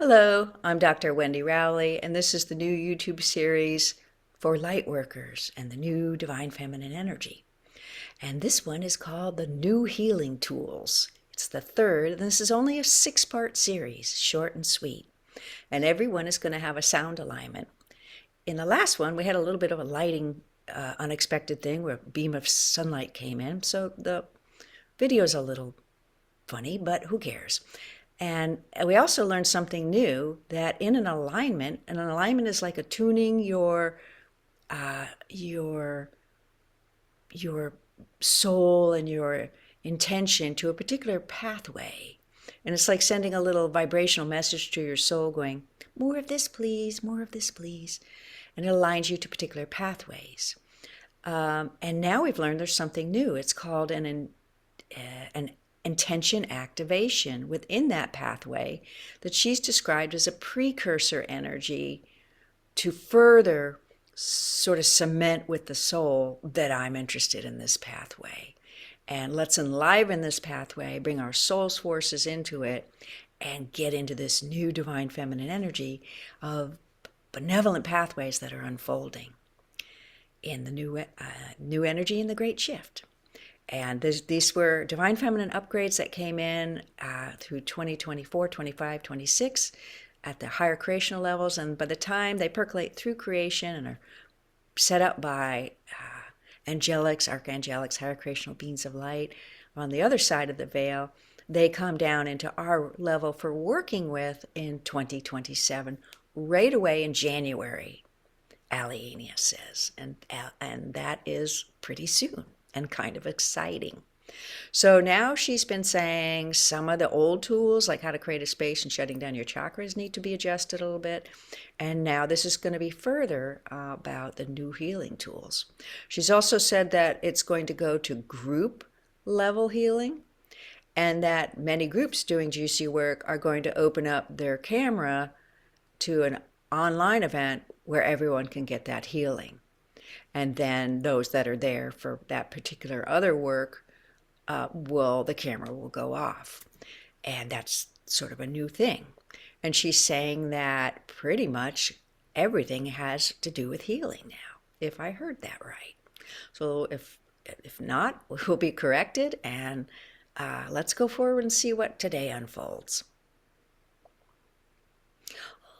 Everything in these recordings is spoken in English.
Hello, I'm Dr. Wendy Rowley, and this is the new YouTube series for light workers and the new divine feminine energy. And this one is called the New Healing Tools. It's the third, and this is only a 6-part series, short and sweet. And every one is going to have a sound alignment. In the last one, we had a little bit of a lighting unexpected thing where a beam of sunlight came in, so the video's a little funny, but who cares? And we also learned something new, that in an alignment is like attuning your soul and your intention to a particular pathway. And it's like sending a little vibrational message to your soul going, more of this, please, more of this, please. And it aligns you to particular pathways. And now we've learned there's something new. It's called an intention activation within that pathway that she's described as a precursor energy to further sort of cement with the soul that I'm interested in this pathway. And let's enliven this pathway, bring our soul's forces into it, and get into this new divine feminine energy of benevolent pathways that are unfolding in the new energy in the Great Shift. And these were divine feminine upgrades that came in through 2024, 25, 26 at the higher creational levels. And by the time they percolate through creation and are set up by angelics, archangelics, higher creational beings of light on the other side of the veil, they come down into our level for working with in 2027, right away in January, Aliania says. And that is pretty soon and kind of exciting. So now she's been saying some of the old tools, like how to create a space and shutting down your chakras, need to be adjusted a little bit. And now this is going to be further about the new healing tools. She's also said that it's going to go to group level healing, and that many groups doing juicy work are going to open up their camera to an online event where everyone can get that healing. And then those that are there for that particular other work, the camera will go off. And that's sort of a new thing. And she's saying that pretty much everything has to do with healing now, if I heard that right. So if not, we'll be corrected, and let's go forward and see what today unfolds.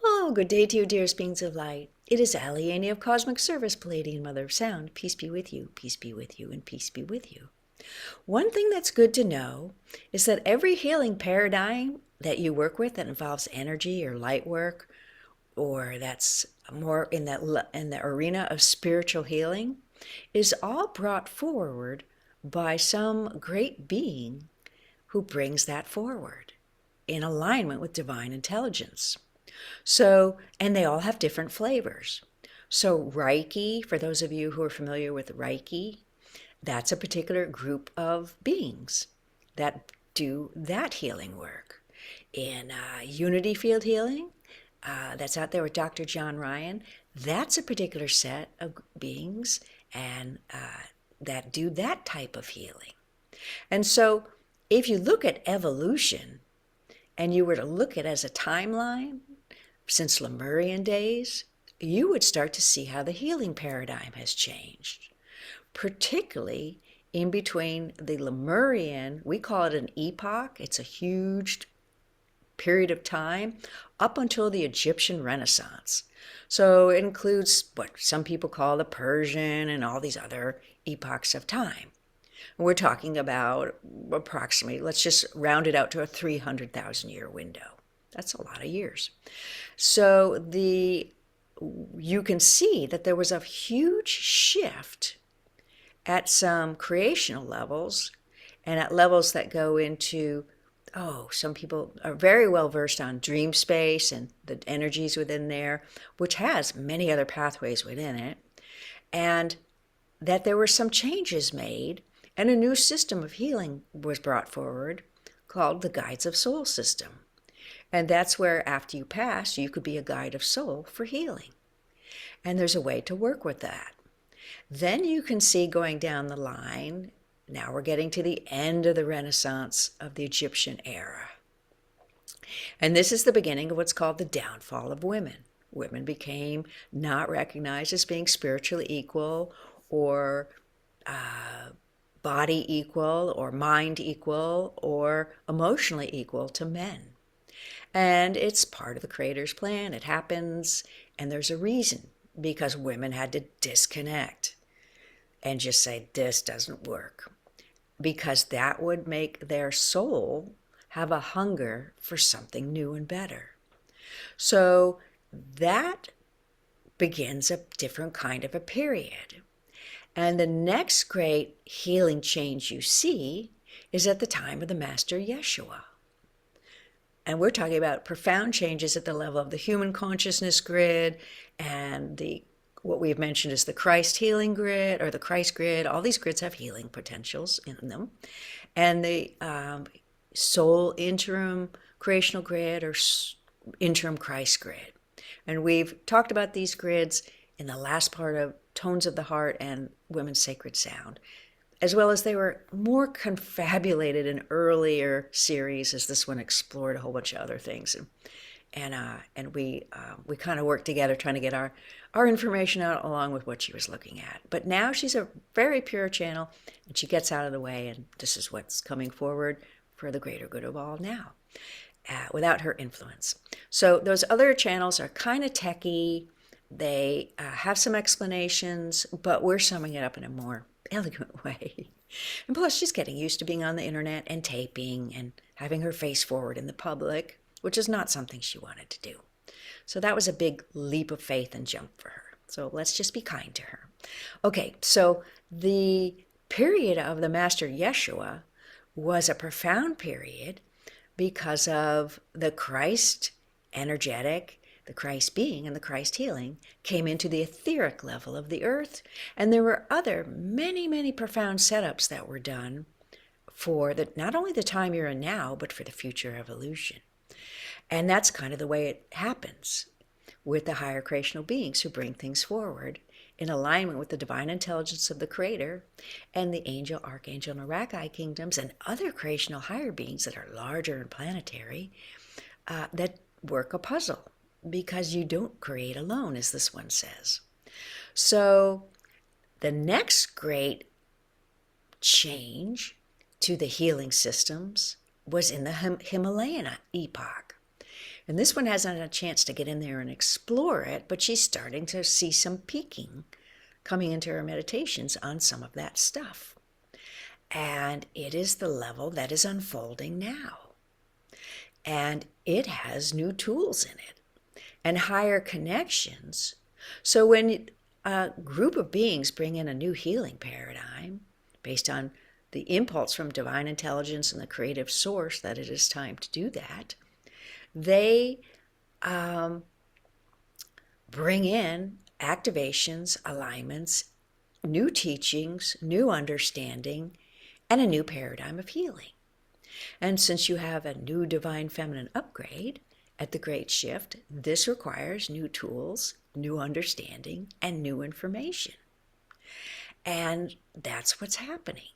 Oh, good day to you, dearest beings of light. It is Aliania of Cosmic Service, Palladian Mother of Sound. Peace be with you, peace be with you, and peace be with you. One thing that's good to know is that every healing paradigm that you work with that involves energy or light work, or that's more in the arena of spiritual healing, is all brought forward by some great being who brings that forward in alignment with divine intelligence. So, and they all have different flavors. So Reiki, for those of you who are familiar with Reiki, that's a particular group of beings that do that healing work. In Unity Field Healing, that's out there with Dr. John Ryan, that's a particular set of beings and that do that type of healing. And so if you look at evolution and you were to look at it as a timeline, since Lemurian days, you would start to see how the healing paradigm has changed, particularly in between the Lemurian, we call it an epoch, it's a huge period of time, up until the Egyptian Renaissance. So it includes what some people call the Persian and all these other epochs of time. We're talking about approximately, let's just round it out to a 300,000 year window. That's a lot of years. So you can see that there was a huge shift at some creational levels and at levels that go into, some people are very well versed on dream space and the energies within there, which has many other pathways within it, and that there were some changes made and a new system of healing was brought forward called the Guides of Soul system. And that's where after you pass, you could be a guide of soul for healing. And there's a way to work with that. Then you can see going down the line, now we're getting to the end of the Renaissance of the Egyptian era. And this is the beginning of what's called the downfall of women. Women became not recognized as being spiritually equal or body equal or mind equal or emotionally equal to men. And it's part of the Creator's plan. It happens, and there's a reason, because women had to disconnect and just say, this doesn't work, because that would make their soul have a hunger for something new and better. So that begins a different kind of a period. And the next great healing change you see is at the time of the Master Yeshua. And we're talking about profound changes at the level of the human consciousness grid and what we've mentioned is the Christ healing grid or the Christ grid. All these grids have healing potentials in them. And the soul interim creational grid or interim Christ grid. And we've talked about these grids in the last part of Tones of the Heart and Women's Sacred Sound, as well as they were more confabulated in earlier series as this one explored a whole bunch of other things. And we kind of worked together trying to get our information out along with what she was looking at. But now she's a very pure channel, and she gets out of the way, and this is what's coming forward for the greater good of all now, without her influence. So those other channels are kind of techy. They have some explanations, but we're summing it up in a more elegant way. And plus, she's getting used to being on the internet and taping and having her face forward in the public, which is not something she wanted to do. So that was a big leap of faith and jump for her. So let's just be kind to her. Okay, so the period of the Master Yeshua was a profound period because of the Christ energetic, the Christ being and the Christ healing came into the etheric level of the earth. And there were other many profound setups that were done for not only the time you're in now, but for the future evolution. And that's kind of the way it happens with the higher creational beings who bring things forward in alignment with the divine intelligence of the Creator and the angel, archangel, and Arachai kingdoms and other creational higher beings that are larger and planetary that work a puzzle, because you don't create alone, as this one says. So the next great change to the healing systems was in the Himalayan epoch. And this one hasn't had a chance to get in there and explore it, but she's starting to see some peeking coming into her meditations on some of that stuff. And it is the level that is unfolding now. And it has new tools in it and higher connections. So when a group of beings bring in a new healing paradigm based on the impulse from divine intelligence and the creative source that it is time to do that, they bring in activations, alignments, new teachings, new understanding, and a new paradigm of healing. And since you have a new divine feminine upgrade at the Great Shift, this requires new tools, new understanding, and new information. And that's what's happening.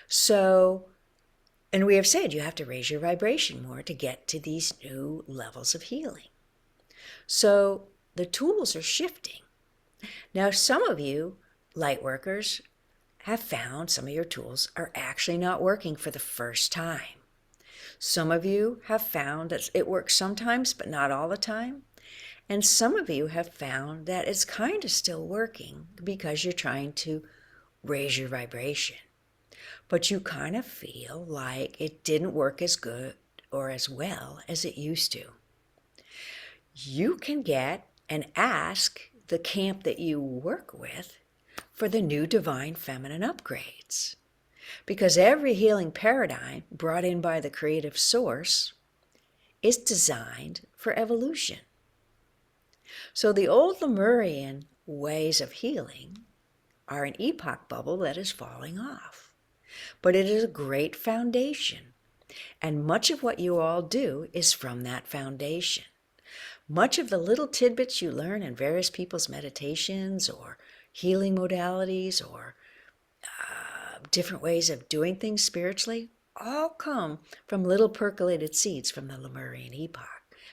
So, and we have said you have to raise your vibration more to get to these new levels of healing. So the tools are shifting. Now, some of you, light workers, have found some of your tools are actually not working for the first time. Some of you have found that it works sometimes, but not all the time. And some of you have found that it's kind of still working because you're trying to raise your vibration. But you kind of feel like it didn't work as good or as well as it used to. You can get and ask the camp that you work with for the new divine feminine upgrades. Because every healing paradigm brought in by the creative source is designed for evolution. So the old Lemurian ways of healing are an epoch bubble that is falling off. But it is a great foundation. And much of what you all do is from that foundation. Much of the little tidbits you learn in various people's meditations or healing modalities or different ways of doing things spiritually, all come from little percolated seeds from the Lemurian epoch.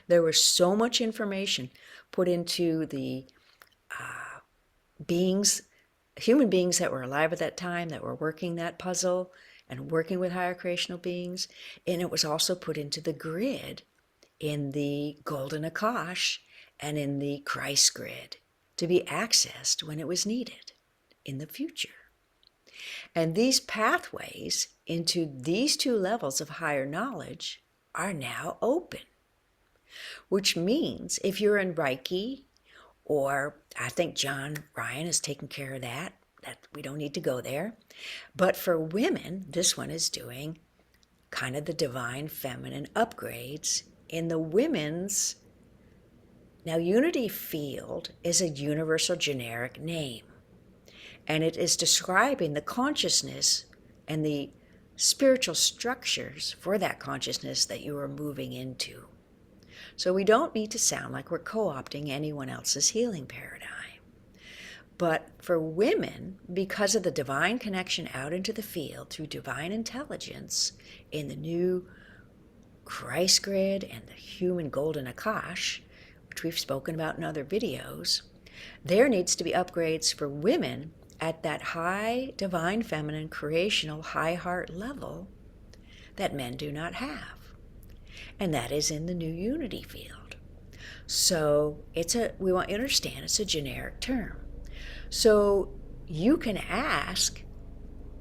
There was so much information put into the beings, human beings that were alive at that time, that were working that puzzle and working with higher creational beings. And it was also put into the grid in the Golden Akash and in the Christ grid to be accessed when it was needed in the future. And these pathways into these two levels of higher knowledge are now open, which means if you're in Reiki, or I think John Ryan is taking care of that we don't need to go there. But for women, this one is doing kind of the divine feminine upgrades in the women's. Now, Unity Field is a universal generic name, and it is describing the consciousness and the spiritual structures for that consciousness that you are moving into. So we don't need to sound like we're co-opting anyone else's healing paradigm. But for women, because of the divine connection out into the field through divine intelligence in the new Christ grid and the human golden Akash, which we've spoken about in other videos, there needs to be upgrades for women at that high divine feminine creational high heart level that men do not have. And that is in the new Unity Field. So we want you to understand it's a generic term. So you can ask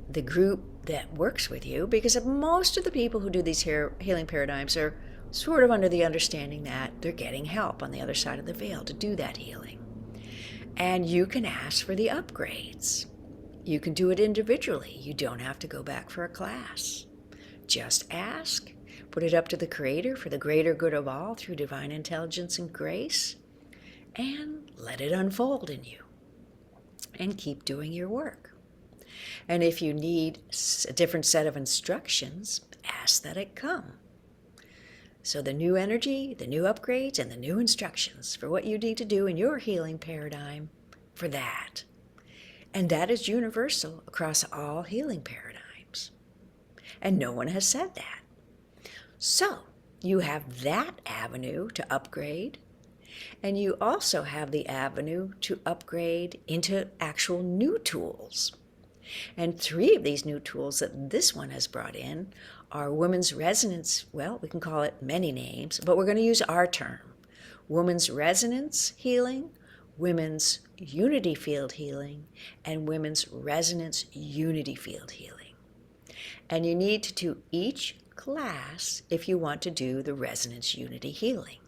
the group that works with you, because most of the people who do these healing paradigms are sort of under the understanding that they're getting help on the other side of the veil to do that healing. And you can ask for the upgrades. You can do it individually. You don't have to go back for a class. Just ask, put it up to the Creator for the greater good of all through divine intelligence and grace, and let it unfold in you. And keep doing your work. And if you need a different set of instructions, ask that it come. So the new energy, the new upgrades, and the new instructions for what you need to do in your healing paradigm for that. And that is universal across all healing paradigms. And no one has said that. So you have that avenue to upgrade. And you also have the avenue to upgrade into actual new tools. And 3 of these new tools that this one has brought in are women's resonance, well, we can call it many names, but we're going to use our term. Women's resonance healing, women's unity field healing, and women's resonance unity field healing. And you need to do each class if you want to do the resonance unity healing.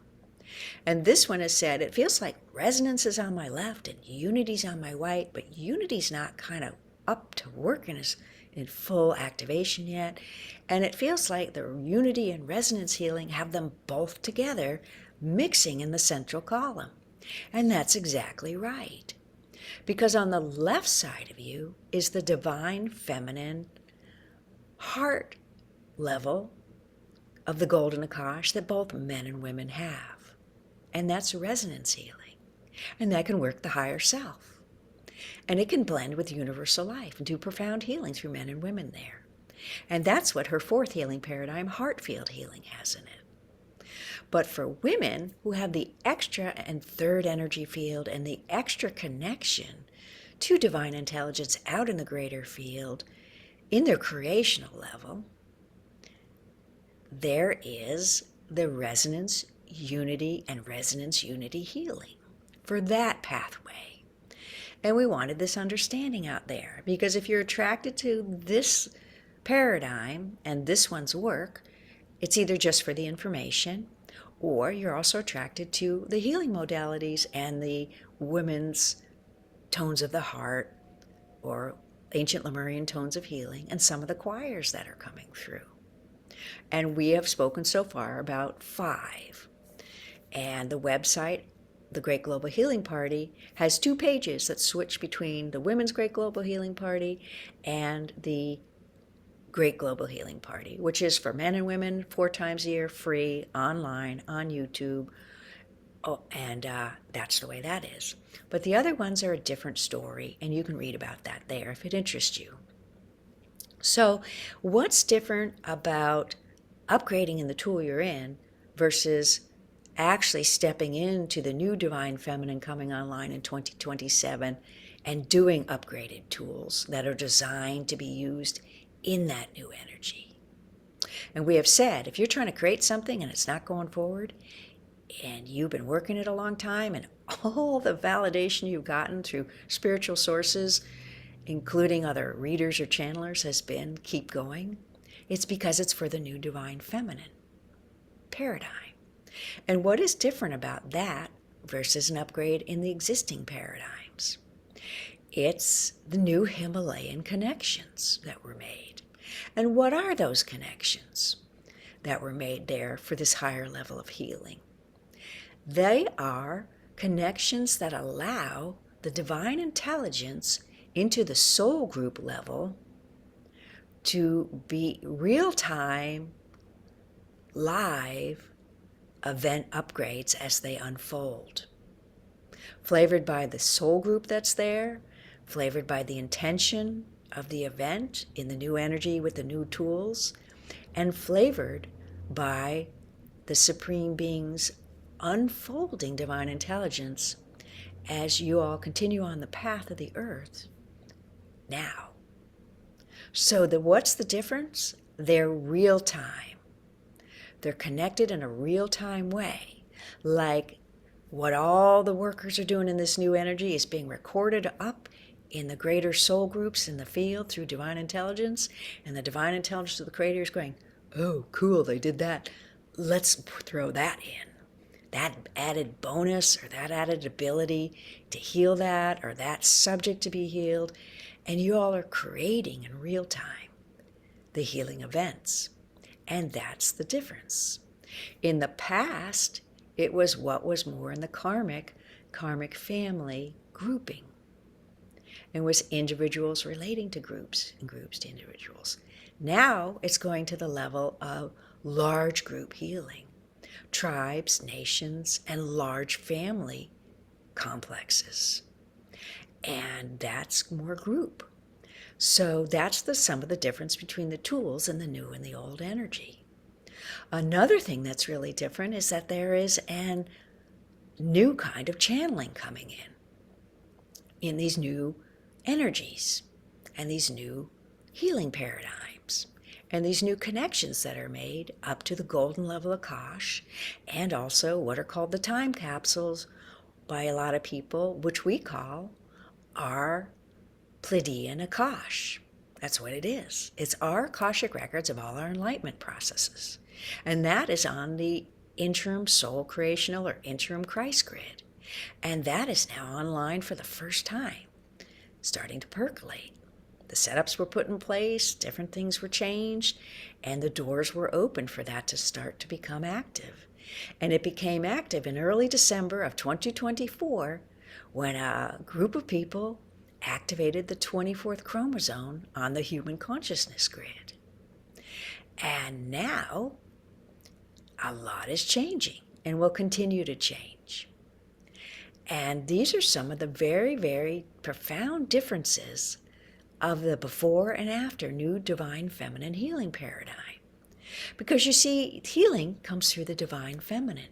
And this one has said, it feels like resonance is on my left and unity's on my right, but unity's not kind of up to work in full activation yet. And it feels like the unity and resonance healing have them both together, mixing in the central column. And that's exactly right. Because on the left side of you is the divine feminine heart level of the golden Akash that both men and women have. And that's resonance healing. And that can work the higher self. And it can blend with universal life and do profound healing through men and women there. And that's what her 4th healing paradigm, heart field healing, has in it. But for women who have the extra and 3rd energy field and the extra connection to divine intelligence out in the greater field, in their creational level, there is the resonance unity and resonance unity healing for that pathway. And we wanted this understanding out there, because if you're attracted to this paradigm and this one's work, it's either just for the information, or you're also attracted to the healing modalities and the women's tones of the heart, or ancient Lemurian tones of healing, and some of the choirs that are coming through. And we have spoken so far about 5. And the website, the Great Global Healing Party, has 2 pages that switch between the Women's Great Global Healing Party and the Great Global Healing Party, which is for men and women 4 times a year, free, online, on YouTube. Oh, and that's the way that is. But the other ones are a different story, and you can read about that there if it interests you. So what's different about upgrading in the tool you're in versus actually stepping into the new divine feminine coming online in 2027 and doing upgraded tools that are designed to be used in that new energy? And we have said, if you're trying to create something and it's not going forward, and you've been working it a long time, and all the validation you've gotten through spiritual sources, including other readers or channelers, has been keep going, it's because it's for the new divine feminine paradigm. And what is different about that versus an upgrade in the existing paradigms? It's the new Himalayan connections that were made. And what are those connections that were made there for this higher level of healing? They are connections that allow the divine intelligence into the soul group level to be real-time, live event upgrades as they unfold. Flavored by the soul group that's there, flavored by the intention of the event in the new energy with the new tools, and flavored by the Supreme Being's unfolding divine intelligence as you all continue on the path of the earth now. So what's the difference? They're real time. They're connected in a real time way. Like what all the workers are doing in this new energy is being recorded up in the greater soul groups in the field through divine intelligence, and the divine intelligence of the creator is going, oh, cool, they did that. Let's throw that in. That added bonus or that added ability to heal that or that subject to be healed. And you all are creating in real time the healing events. And that's the difference. In the past, it was what was more in the karmic family grouping. And was individuals relating to groups and groups to individuals. Now it's going to the level of large group healing. Tribes, nations, and large family complexes. And that's more group. So that's the sum of the difference between the tools and the new and the old energy. Another thing that's really different is that there is a new kind of channeling coming in these new energies and these new healing paradigms. And these new connections that are made up to the golden level Akash, and also what are called the time capsules by a lot of people, which we call our Pleiadian Akash. That's what it is. It's our Akashic records of all our enlightenment processes. And that is on the interim soul creational or interim Christ grid. And that is now online for the first time, starting to percolate. The setups were put in place, different things were changed, and the doors were opened for that to start to become active. And it became active in early December of 2024 when a group of people activated the 24th chromosome on the human consciousness grid. And now a lot is changing and will continue to change. And these are some of the very, very profound differences of the before and after new divine feminine healing paradigm. Because you see, healing comes through the divine feminine.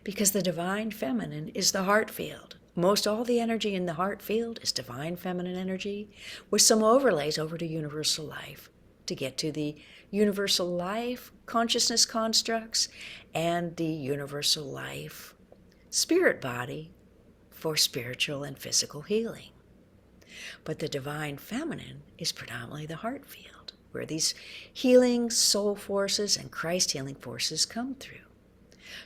Because the divine feminine is the heart field. Most all the energy in the heart field is divine feminine energy with some overlays over to universal life to get to the universal life consciousness constructs and the universal life spirit body for spiritual and physical healing. But the divine feminine is predominantly the heart field, where these healing soul forces and Christ healing forces come through.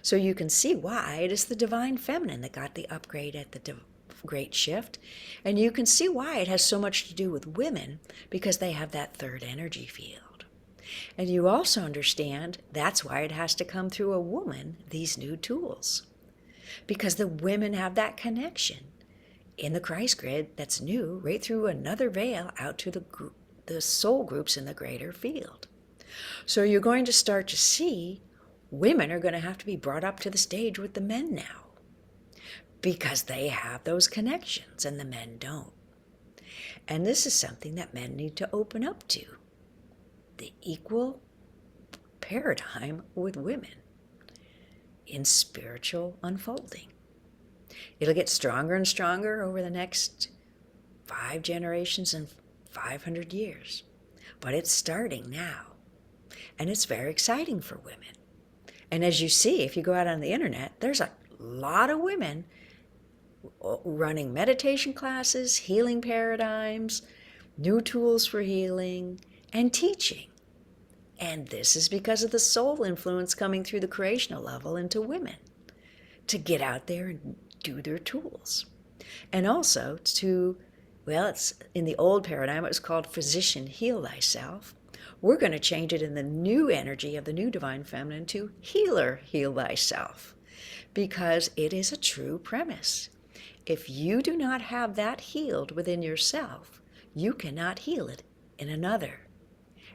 So you can see why it is the divine feminine that got the upgrade at the great shift. And you can see why it has so much to do with women, because they have that third energy field. And you also understand that's why it has to come through a woman, these new tools. Because the women have that connection in the Christ grid that's new, right through another veil out to the soul groups in the greater field. So you're going to start to see women are going to have to be brought up to the stage with the men now, because they have those connections and the men don't. And this is something that men need to open up to. the equal paradigm with women in spiritual unfolding. It'll get stronger and stronger over the next 5 generations and 500 years. But it's starting now. And it's very exciting for women. And as you see, if you go out on the internet, there's a lot of women running meditation classes, healing paradigms, new tools for healing, and teaching. And this is because of the soul influence coming through the creational level into women to get out there and do their tools. And also to, well, it's in the old paradigm, it was called physician heal thyself. We're going to change it in the new energy of the new divine feminine to healer heal thyself, because it is a true premise. If you do not have that healed within yourself, you cannot heal it in another.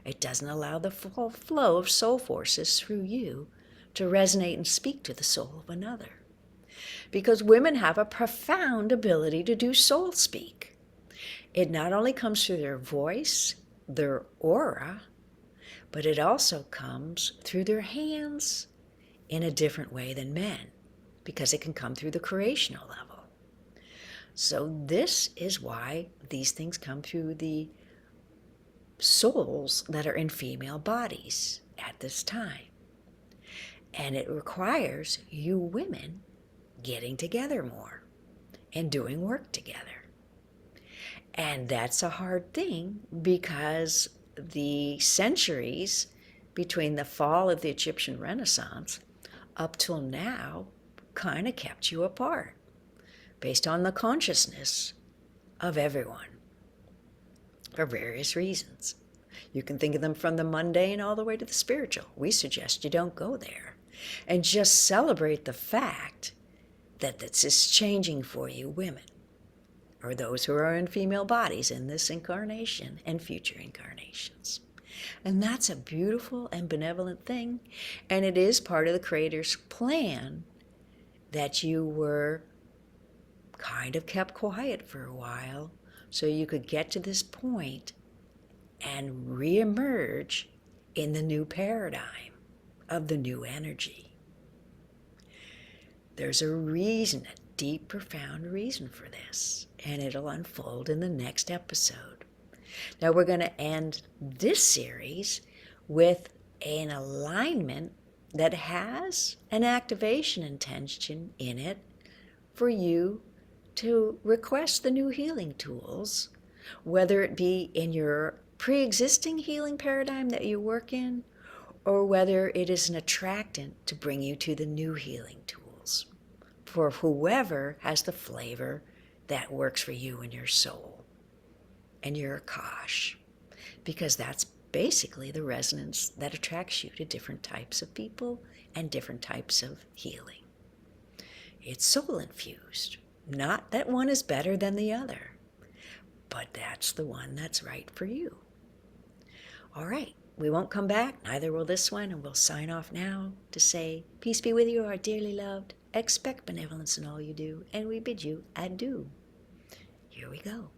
It doesn't allow the full flow of soul forces through you to resonate and speak to the soul of another. Because women have a profound ability to do soul speak. It not only comes through their voice, their aura, but it also comes through their hands in a different way than men, because it can come through the creational level. So this is why these things come through the souls that are in female bodies at this time. And it requires you women getting together more and doing work together. And that's a hard thing, because the centuries between the fall of the Egyptian Renaissance up till now kind of kept you apart based on the consciousness of everyone for various reasons. You can think of them from the mundane all the way to the spiritual. We suggest you don't go there and just celebrate the fact that this is changing for you women, or those who are in female bodies in this incarnation and future incarnations. And that's a beautiful and benevolent thing, and it is part of the Creator's plan that you were kind of kept quiet for a while so you could get to this point and reemerge in the new paradigm of the new energy. There's a reason, a deep, profound reason for this, and it'll unfold in the next episode. Now we're going to end this series with an alignment that has an activation intention in it for you to request the new healing tools, whether it be in your pre-existing healing paradigm that you work in, or whether it is an attractant to bring you to the new healing tools for whoever has the flavor that works for you and your soul and your Akash, because that's basically the resonance that attracts you to different types of people and different types of healing. It's soul infused. Not that one is better than the other, but that's the one that's right for you. All right, we won't come back, neither will this one, and we'll sign off now to say, peace be with you, our dearly loved. Expect benevolence in all you do, and we bid you adieu. Here we go.